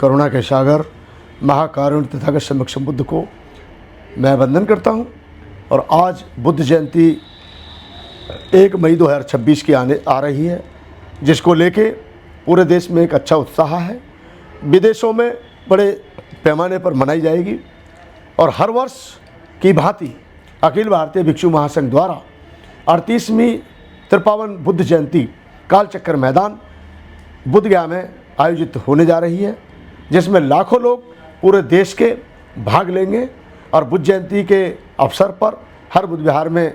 करुणा के सागर महाकारुण्य तथागत समक्षम बुद्ध को मैं वंदन करता हूँ। और आज बुद्ध जयंती 1 मई 2026 की आ रही है, जिसको लेके पूरे देश में एक अच्छा उत्साह है। विदेशों में बड़े पैमाने पर मनाई जाएगी और हर वर्ष की भांति अखिल भारतीय भिक्षु महासंघ द्वारा 38वीं त्रिपावन बुद्ध जयंती कालचक्र मैदान बुद्धगया में आयोजित होने जा रही है, जिसमें लाखों लोग पूरे देश के भाग लेंगे। और बुद्ध जयंती के अवसर पर हर बुद्ध विहार में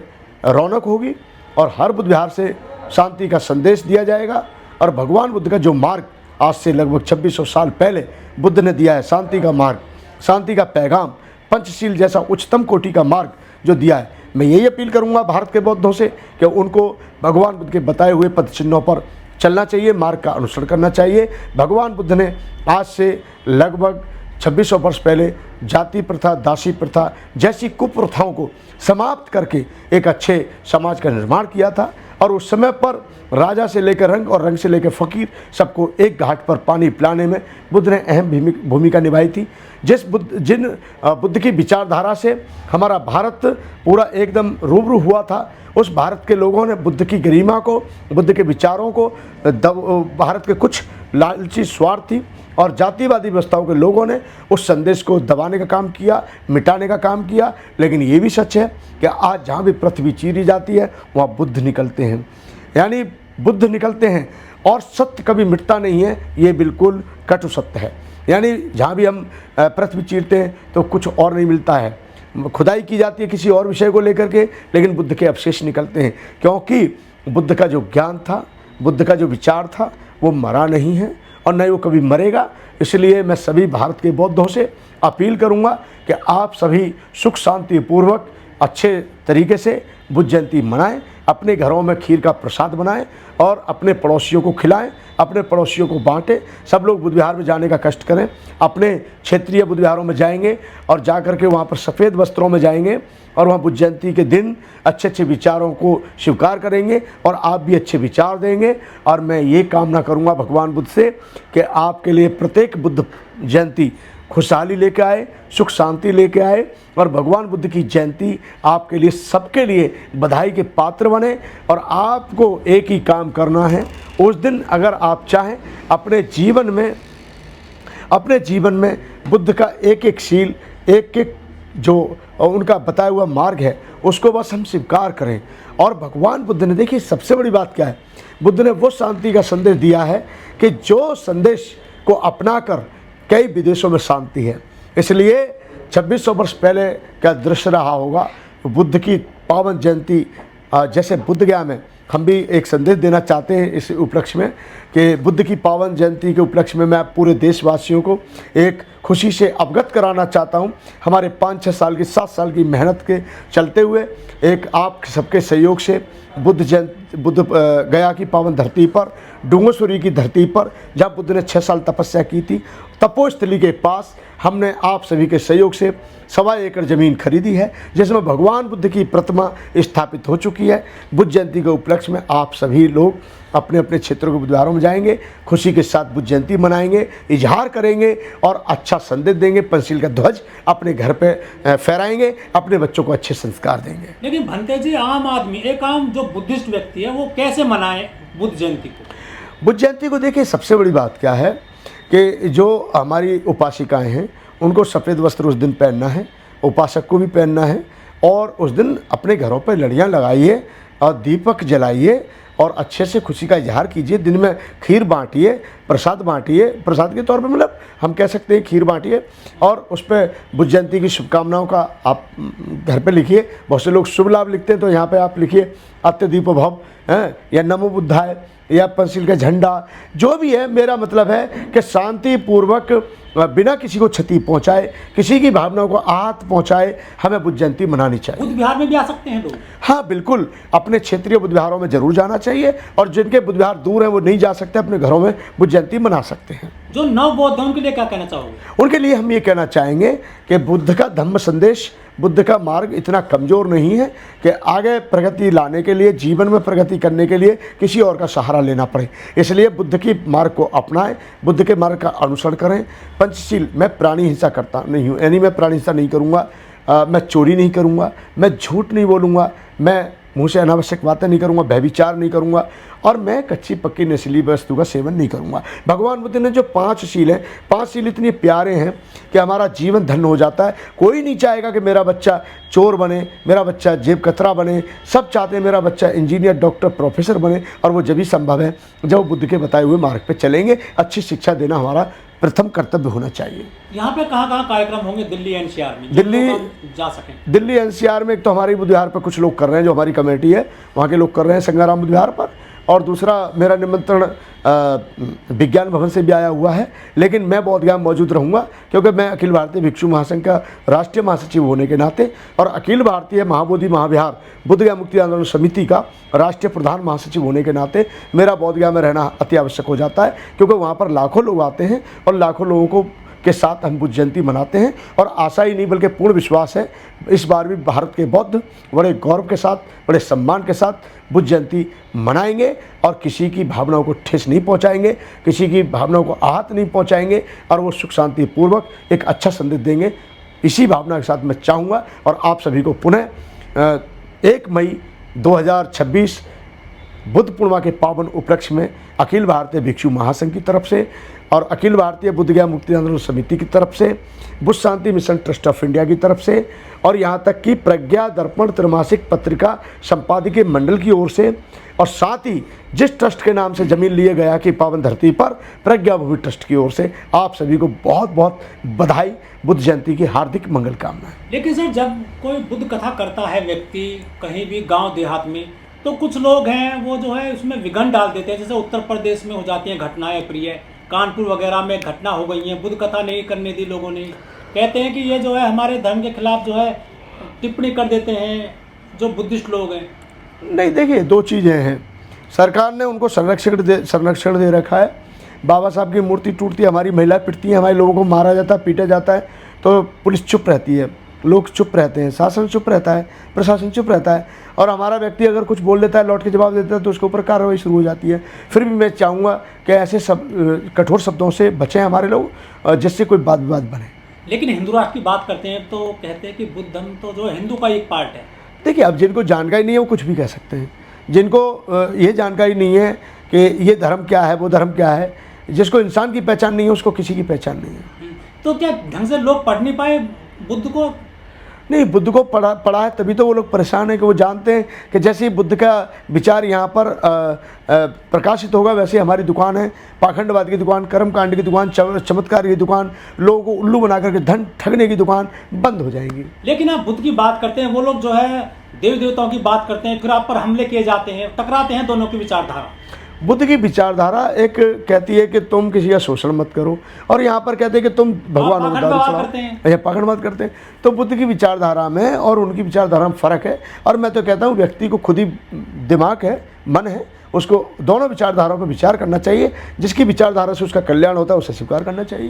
रौनक होगी और हर बुद्ध विहार से शांति का संदेश दिया जाएगा। और भगवान बुद्ध का जो मार्ग आज से लगभग 2600 साल पहले बुद्ध ने दिया है, शांति का मार्ग, शांति का पैगाम, पंचशील जैसा उच्चतम कोटि का मार्ग जो दिया है, मैं यही अपील करूंगा भारत के बौद्धों से कि उनको भगवान बुद्ध के बताए हुए पद चिन्हों पर चलना चाहिए, मार्ग का अनुसरण करना चाहिए। भगवान बुद्ध ने आज से लगभग 2600 वर्ष पहले जाति प्रथा, दासी प्रथा जैसी कुप्रथाओं को समाप्त करके एक अच्छे समाज का निर्माण किया था। और उस समय पर राजा से लेकर रंग और रंग से लेकर फ़कीर सबको एक घाट पर पानी पिलाने में बुद्ध ने अहम भूमिका निभाई थी। जिन बुद्ध की विचारधारा से हमारा भारत पूरा एकदम रूबरू हुआ था, उस भारत के लोगों ने बुद्ध की गरिमा को, बुद्ध के विचारों को, भारत के कुछ लालची, स्वार्थी और जातिवादी व्यवस्थाओं के लोगों ने उस संदेश को दबाने का काम किया, मिटाने का काम किया। लेकिन ये भी सच है कि आज जहाँ भी पृथ्वी चीरी जाती है वहाँ बुद्ध निकलते हैं, यानी बुद्ध निकलते हैं और सत्य कभी मिटता नहीं है। ये बिल्कुल कटु सत्य है। यानी जहाँ भी हम पृथ्वी चीरते हैं तो कुछ और नहीं मिलता है, खुदाई की जाती है किसी और विषय को लेकर के, लेकिन बुद्ध के अवशेष निकलते हैं, क्योंकि बुद्ध का जो ज्ञान था, बुद्ध का जो विचार था, वो मरा नहीं है और न ही वो कभी मरेगा। इसलिए मैं सभी भारत के बौद्धों से अपील करूंगा कि आप सभी सुख शांति पूर्वक अच्छे तरीके से बुद्ध जयंती मनाएं, अपने घरों में खीर का प्रसाद बनाएं और अपने पड़ोसियों को खिलाएं, अपने पड़ोसियों को बांटें। सब लोग बुद्ध विहार में जाने का कष्ट करें, अपने क्षेत्रीय बुद्ध विहारों में जाएंगे और जा कर के वहाँ पर सफ़ेद वस्त्रों में जाएंगे और वहाँ बुद्ध जयंती के दिन अच्छे अच्छे विचारों को स्वीकार करेंगे और आप भी अच्छे विचार देंगे। और मैं ये कामना करूँगा भगवान बुद्ध से कि आपके लिए प्रत्येक बुद्ध जयंती खुशहाली लेके आए, सुख शांति लेके आए और भगवान बुद्ध की जयंती आपके लिए, सबके लिए बधाई के पात्र बने। और आपको एक ही काम करना है, उस दिन अगर आप चाहें अपने जीवन में बुद्ध का एक एक शील, एक एक जो उनका बताया हुआ मार्ग है, उसको बस हम स्वीकार करें। और भगवान बुद्ध ने, देखिए सबसे बड़ी बात क्या है, बुद्ध ने वो शांति का संदेश दिया है कि जो संदेश को अपनाकर कई विदेशों में शांति है। इसलिए 2600 वर्ष पहले क्या दृश्य रहा होगा, बुद्ध की पावन जयंती जैसे बुद्धगया में हम भी एक संदेश देना चाहते हैं इस उपलक्ष्य में कि बुद्ध की पावन जयंती के उपलक्ष्य में मैं पूरे देशवासियों को एक खुशी से अवगत कराना चाहता हूं। हमारे 5-6 साल की, 7 साल की मेहनत के चलते हुए एक आप सबके सहयोग से बुद्ध गया की पावन धरती पर, डूंगरपुरी की धरती पर, जहाँ बुद्ध ने 6 साल तपस्या की थी, तपोस्थली के पास हमने आप सभी के सहयोग से 1.25 एकड़ ज़मीन खरीदी है, जिसमें भगवान बुद्ध की प्रतिमा स्थापित हो चुकी है। बुद्ध जयंती के उपलक्ष्य में आप सभी लोग अपने अपने क्षेत्रों के बुद्धविहारों में जाएंगे, खुशी के साथ बुद्ध जयंती मनाएंगे, इजहार करेंगे और अच्छा संदेश देंगे, पंचशील का ध्वज अपने घर पे फहराएंगे, अपने बच्चों को अच्छे संस्कार देंगे। लेकिन भंते जी, आम आदमी, एक आम जो बुद्धिस्ट व्यक्ति है, वो कैसे मनाए बुद्ध जयंती को? बुद्ध जयंती को देखिए, सबसे बड़ी बात क्या है कि जो हमारी उपासिकाएँ हैं उनको सफ़ेद वस्त्र उस दिन पहनना है, उपासक को भी पहनना है। और उस दिन अपने घरों पर लड़ियाँ लगाइए और दीपक जलाइए और अच्छे से खुशी का इजहार कीजिए। दिन में खीर बांटिए, प्रसाद बांटिए, प्रसाद के तौर पे मतलब हम कह सकते हैं खीर बांटिए और उस पर बुद्ध जयंती की शुभकामनाओं का आप घर पे लिखिए। बहुत से लोग शुभ लाभ लिखते हैं, तो यहाँ पे आप लिखिए अत्य दीपो भव हैं, या नमो बुद्धाय, या पंचशील का झंडा, जो भी है। मेरा मतलब है कि शांतिपूर्वक, बिना किसी को क्षति पहुंचाए, किसी की भावनाओं को आहत पहुंचाए, हमें बुद्ध जयंती मनानी चाहिए। बुद्ध विहार में भी आ सकते हैं लोग? हाँ बिल्कुल, अपने क्षेत्रीय बुद्ध विहारों में जरूर जाना चाहिए और जिनके बुद्ध विहार दूर हैं वो नहीं जा सकते, अपने घरों में बुद्ध जयंती मना सकते हैं। जो नव बौद्ध हैं उनके लिए क्या कहना चाहोगे? उनके लिए हम ये कहना चाहेंगे कि बुद्ध का धम्म संदेश बुद्ध का मार्ग इतना कमज़ोर नहीं है कि आगे प्रगति लाने के लिए, जीवन में प्रगति करने के लिए किसी और का सहारा लेना पड़े। इसलिए बुद्ध की मार्ग को अपनाएं, बुद्ध के मार्ग का अनुसरण करें। पंचशील, मैं प्राणी हिंसा करता नहीं हूँ, यानी मैं प्राणी हिंसा नहीं करूँगा, मैं चोरी नहीं करूँगा, मैं झूठ नहीं बोलूँगा, मैं मुँह से अनावश्यक बातें नहीं करूँगा, व्यभिचार नहीं करूँगा, और मैं कच्ची पक्की नशीली वस्तु का सेवन नहीं करूँगा। भगवान बुद्ध ने जो 5 शील हैं, 5 शील इतने प्यारे हैं कि हमारा जीवन धन्य हो जाता है। कोई नहीं चाहेगा कि मेरा बच्चा चोर बने, मेरा बच्चा जेब कतरा बने। सब चाहते हैं मेरा बच्चा इंजीनियर, डॉक्टर, प्रोफेसर बने, और वो जब ही संभव है जब वो बुद्ध के बताए हुए मार्ग पर चलेंगे। अच्छी शिक्षा देना हमारा प्रथम कर्तव्य होना चाहिए। यहाँ पे कहाँ कार्यक्रम होंगे दिल्ली एनसीआर में, दिल्ली जा सकें? दिल्ली एनसीआर में एक तो हमारी बुद्ध विहार पर कुछ लोग कर रहे हैं, जो हमारी कमेटी है वहाँ के लोग कर रहे हैं संगाराम बुद्ध विहार पर, और दूसरा मेरा निमंत्रण विज्ञान भवन से भी आया हुआ है। लेकिन मैं बोधगया में मौजूद रहूँगा, क्योंकि मैं अखिल भारतीय भिक्षु महासंघ का राष्ट्रीय महासचिव होने के नाते और अखिल भारतीय महाबोधि महाविहार बुद्धगया मुक्ति आंदोलन समिति का राष्ट्रीय प्रधान महासचिव होने के नाते मेरा बोधगया में रहना अति आवश्यक हो जाता है, क्योंकि वहाँ पर लाखों लोग आते हैं और लाखों लोगों को के साथ हम बुद्ध जयंती मनाते हैं। और आशा ही नहीं बल्कि पूर्ण विश्वास है, इस बार भी भारत के बौद्ध बड़े गौरव के साथ, बड़े सम्मान के साथ बुद्ध जयंती मनाएंगे, और किसी की भावनाओं को ठेस नहीं पहुंचाएंगे, किसी की भावनाओं को आहत नहीं पहुंचाएंगे, और वो सुख शांति पूर्वक एक अच्छा संदेश देंगे। इसी भावना के साथ मैं चाहूँगा, और आप सभी को पुनः 1 मई 2026 बुद्ध पूर्णिमा के पावन उपलक्ष्य में अखिल भारतीय भिक्षु महासंघ की तरफ से और अखिल भारतीय बुद्धगया मुक्ति आंदोलन समिति की तरफ से, बुद्ध शांति मिशन ट्रस्ट ऑफ इंडिया की तरफ से, और यहाँ तक कि प्रज्ञा दर्पण त्रैमासिक पत्रिका संपादकीय मंडल की ओर से, और साथ ही जिस ट्रस्ट के नाम से जमीन लिए गया कि पावन धरती पर प्रज्ञा भूमि ट्रस्ट की ओर से आप सभी को बहुत बहुत बधाई, बुद्ध जयंती की हार्दिक मंगल कामनाएं। लेकिन सर, जब कोई बुद्ध कथा करता है व्यक्ति कहीं भी गांव देहात में, तो कुछ लोग हैं वो जो है उसमें विघन डाल देते हैं। जैसे उत्तर प्रदेश में हो जाती हैं घटनाएं, प्रिय कानपुर वगैरह में घटना हो गई है, बुद्ध कथा नहीं करने दी लोगों ने, कहते हैं कि ये जो है हमारे धर्म के खिलाफ जो है टिप्पणी कर देते हैं जो बुद्धिस्ट लोग हैं। नहीं, देखिए 2 चीज़ें हैं। सरकार ने उनको संरक्षण दे रखा है। बाबा साहब की मूर्ति टूटती है, हमारी महिला पिटती है, हमारे लोगों को मारा जाता है, पीटा जाता है, तो पुलिस चुप रहती है, लोग चुप रहते हैं, शासन चुप रहता है, प्रशासन चुप रहता है, और हमारा व्यक्ति अगर कुछ बोल देता है, लौट के जवाब देता है, तो उसके ऊपर कार्रवाई शुरू हो जाती है। फिर भी मैं चाहूँगा कि ऐसे सब कठोर शब्दों से बचें हमारे लोग, जिससे कोई बात विवाद बने। लेकिन हिंदू राष्ट्र की बात करते हैं तो कहते हैं कि बुद्ध धर्म तो जो है हिंदू का एक पार्ट है। देखिए, अब जिनको जानकारी नहीं है वो कुछ भी कह सकते हैं। जिनको ये जानकारी नहीं है कि ये धर्म क्या है, वो धर्म क्या है, जिसको इंसान की पहचान नहीं है उसको किसी की पहचान नहीं है। तो क्या ढंग से लोग पढ़ नहीं पाए बुद्ध को? नहीं, बुद्ध को पढ़ा है तभी तो वो लोग परेशान हैं कि वो जानते हैं कि जैसे ही बुद्ध का विचार यहाँ पर प्रकाशित होगा, वैसे हमारी दुकान है, पाखंडवाद की दुकान, कर्मकांड की दुकान, चमत्कार की दुकान, लोगों को उल्लू बना करके धन ठगने की दुकान बंद हो जाएंगी। लेकिन आप बुद्ध की बात करते हैं, वो लोग जो है देवी देवताओं की बात करते हैं, फिर आप पर हमले किए जाते हैं, टकराते हैं दोनों की विचारधारा। बुद्ध की विचारधारा एक कहती है कि तुम किसी का शोषण मत करो, और यहाँ पर कहते हैं कि तुम भगवान पाखंडवाद करते हैं। तो बुद्ध की विचारधारा में और उनकी विचारधारा में फ़र्क है, और मैं तो कहता हूँ व्यक्ति को खुद ही दिमाग है, मन है, उसको दोनों विचारधाराओं पर विचार करना चाहिए। जिसकी विचारधारा से उसका कल्याण होता है उसे स्वीकार करना चाहिए।